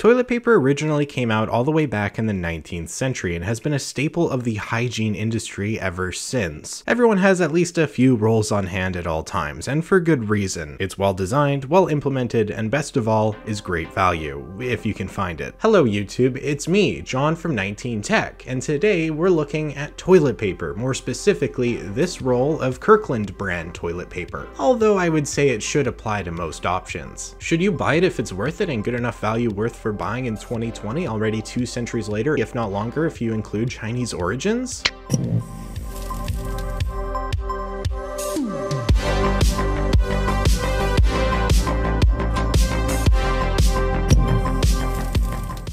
Toilet paper originally came out all the way back in the 19th century and has been a staple of the hygiene industry ever since. Everyone has at least a few rolls on hand at all times, and for good reason. It's well designed, well implemented, and best of all, is great value, if you can find it. Hello YouTube, it's me, John from 19Tech, and today we're looking at toilet paper, more specifically this roll of Kirkland brand toilet paper. Although I would say it should apply to most options. Should you buy it if it's worth it and good enough value worth for buying in 2020, already 2 centuries later, if not longer if you include Chinese origins?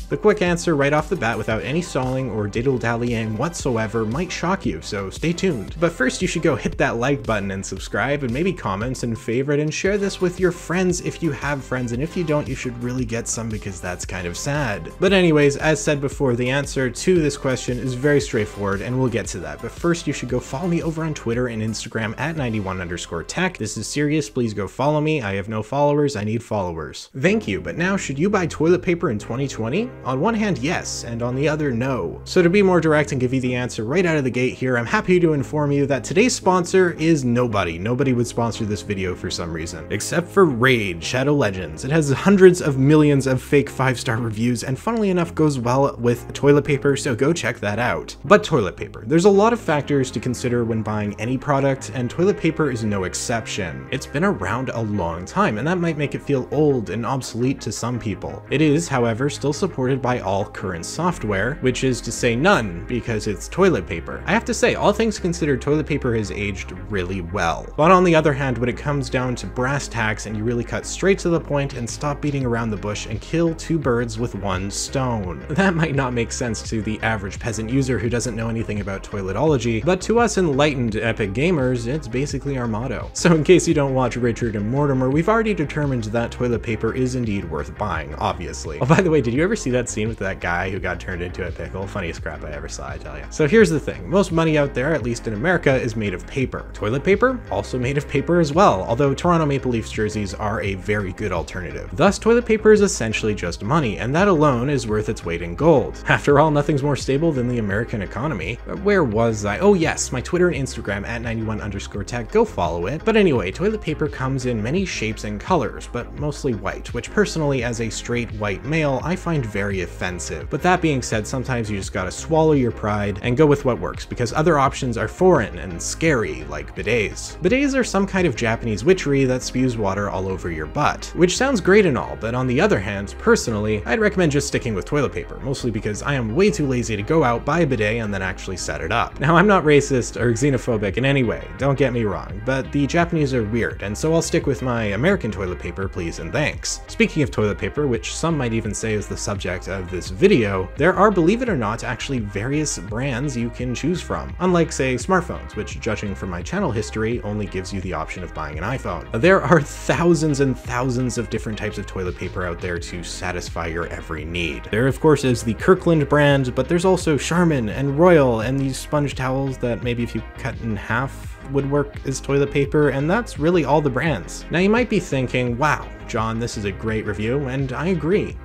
The quick answer right off the bat without any stalling or diddle-dallying whatsoever might shock you, so stay tuned. But first you should go hit that like button and subscribe and maybe comment and favorite and share this with your friends if you have friends, and if you don't, you should really get some because that's kind of sad. But anyways, as said before, the answer to this question is very straightforward and we'll get to that. But first you should go follow me over on Twitter and Instagram at 91_tech. This is serious, please go follow me. I have no followers, I need followers. Thank you, but now should you buy toilet paper in 2020? On one hand, yes, and on the other, no. So to be more direct and give you the answer right out of the gate here, I'm happy to inform you that today's sponsor is nobody. Nobody would sponsor this video for some reason, except for Raid Shadow Legends. It has hundreds of millions of fake 5-star reviews, and funnily enough goes well with toilet paper, so go check that out. But toilet paper. There's a lot of factors to consider when buying any product, and toilet paper is no exception. It's been around a long time, and that might make it feel old and obsolete to some people. It is, however, still supported by all current software, which is to say none, because it's toilet paper. I have to say, all things considered, toilet paper has aged really well. But on the other hand, when it comes down to brass tacks and you really cut straight to the point and stop beating around the bush and kill 2 birds with 1 stone. That might not make sense to the average peasant user who doesn't know anything about toiletology, but to us enlightened epic gamers, it's basically our motto. So in case you don't watch Richard and Mortimer, we've already determined that toilet paper is indeed worth buying, obviously. Oh, by the way, did you ever see that scene with that guy who got turned into a pickle? Funniest crap I ever saw, I tell you. So here's the thing. Most money out there, at least in America, is made of paper. Toilet paper? Also made of paper as well, although Toronto Maple Leafs jerseys are a very good alternative. Thus, toilet paper is essentially just money, and that alone is worth its weight in gold. After all, nothing's more stable than the American economy. Where was I? Oh yes, my Twitter and Instagram at 91_tech, go follow it. But anyway, toilet paper comes in many shapes and colors, but mostly white, which personally, as a straight white male, I find very offensive. But that being said, sometimes you just gotta swallow your pride and go with what works, because other options are foreign and scary, like bidets. Bidets are some kind of Japanese witchery that spews water all over your butt, which sounds great and all, but on the other hand, personally, I'd recommend just sticking with toilet paper, mostly because I am way too lazy to go out, buy a bidet, and then actually set it up. Now, I'm not racist or xenophobic in any way, don't get me wrong, but the Japanese are weird, and so I'll stick with my American toilet paper, please and thanks. Speaking of toilet paper, which some might even say is the subject of this video, there are, believe it or not, actually various brands you can choose from. Unlike, say, smartphones, which, judging from my channel history, only gives you the option of buying an iPhone. There are thousands and thousands of different types of toilet paper out there to satisfy your every need. There, of course, is the Kirkland brand, but there's also Charmin and Royal and these sponge towels that maybe if you cut in half would work as toilet paper, and that's really all the brands. Now you might be thinking, wow, John, this is a great review, and I agree.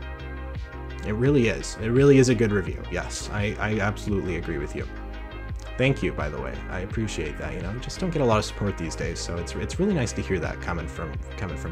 It really is. It really is a good review. Yes, I absolutely agree with you. Thank you, by the way. I appreciate that. You know, just don't get a lot of support these days, so it's really nice to hear that coming from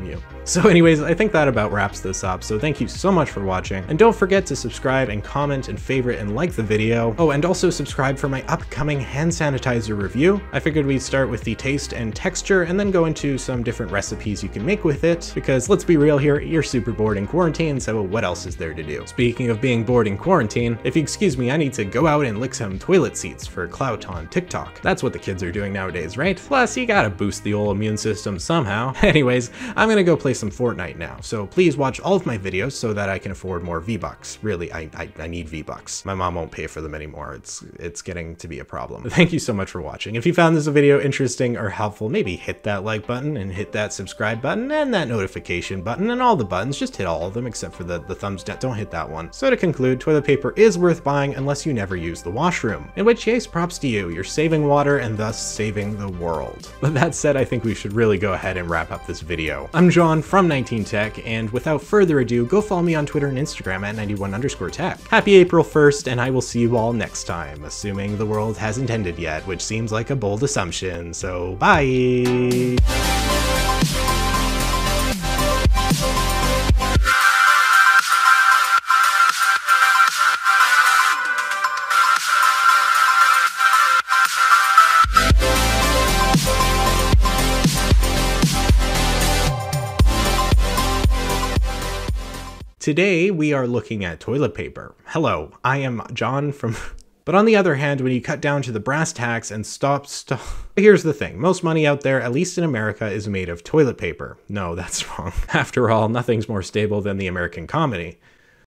you. So anyways, I think that about wraps this up. So thank you so much for watching, and don't forget to subscribe and comment and favorite and like the video. Oh, and also subscribe for my upcoming hand sanitizer review. I figured we'd start with the taste and texture and then go into some different recipes you can make with it, because let's be real here, you're super bored in quarantine, so what else is there to do? Speaking of being bored in quarantine, if you excuse me, I need to go out and lick some toilet seats for clout on TikTok. That's what the kids are doing nowadays, right? Plus, you gotta boost the old immune system somehow. Anyways, I'm gonna go play some Fortnite now, so please watch all of my videos so that I can afford more V-Bucks. Really, I need V-Bucks. My mom won't pay for them anymore. It's getting to be a problem. Thank you so much for watching. If you found this video interesting or helpful, maybe hit that like button and hit that subscribe button and that notification button and all the buttons. Just hit all of them except for the thumbs down. Don't hit that one. So to conclude, toilet paper is worth buying unless you never use the washroom, in which case props to you. You're saving water and thus saving the world. But that said, I think we should really go ahead and wrap up this video. I'm John from 19tech, and without further ado, go follow me on Twitter and Instagram at 91_tech. Happy April 1st, and I will see you all next time, assuming the world hasn't ended yet, which seems like a bold assumption, so bye! Today, we are looking at toilet paper. Hello, I am John from... But on the other hand, when you cut down to the brass tacks and Here's the thing, most money out there, at least in America, is made of toilet paper. No, that's wrong. After all, nothing's more stable than the American comedy.